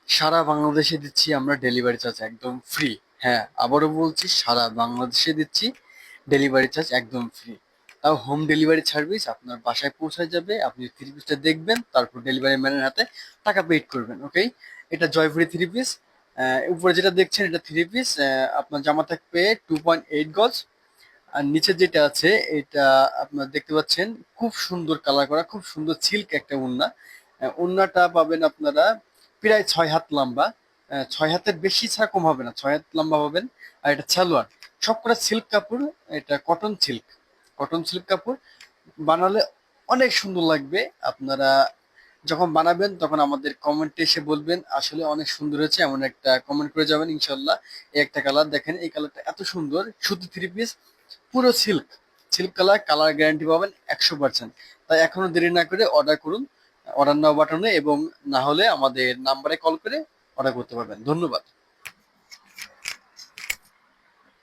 সারা বাংলাদেশে দিচ্ছি আমরা ডেলিভারি চার্জ একদম ফ্রি। হ্যাঁ, আবারও বলছি, সারা বাংলাদেশে দিচ্ছি ডেলিভারি চার্জ একদম ফ্রি। তাও হোম ডেলিভারি সার্ভিস আপনার বাসায় পৌঁছায় যাবে। আপনি থ্রি পিসটা দেখবেন, তারপর ডেলিভারি ম্যানের হাতে টাকা পেইড করবেন। ওকে, এটা জয়পুরি থ্রি পিস। উপরে যেটা দেখছেন এটা থ্রি পিস। আপনার জামা থাকবে 2.8 গজ। আর নিচে যেটা আছে এটা আপনার দেখতে পাচ্ছেন, খুব সুন্দর কালার করা, খুব সুন্দর সিল্ক একটা ওড়না। ওড়নাটা পাবেন আপনারা প্রায় 6 হাত লম্বা। 6 হাতের বেশি ছাড়া কম হবে না, 6 হাত লম্বা পাবেন। আর এটা সালোয়ার, সবকটা সিল্ক কাপড়। এটা কটন সিল্ক, কটন সিল্ক কাপড়। বানালে অনেক সুন্দর লাগবে। আপনারা যখন বানাবেন তখন আমাদের কমেন্টে এসে বলবেন আসলে অনেক সুন্দর হয়েছে, এমন একটা কমেন্ট করে যাবেন ইনশাল্লাহ। এই একটা কালার দেখেন, এই কালারটা এত সুন্দর, সুতি থ্রি পিস, পুরো silk, silk colour, colour guarantee পাবেন 100%। তাই এখনো দেরি না করে অর্ডার করুন, অর্ডার নাও বাটনে, এবং না হলে আমাদের নাম্বারে কল করে অর্ডার করতে পারবেন। ধন্যবাদ।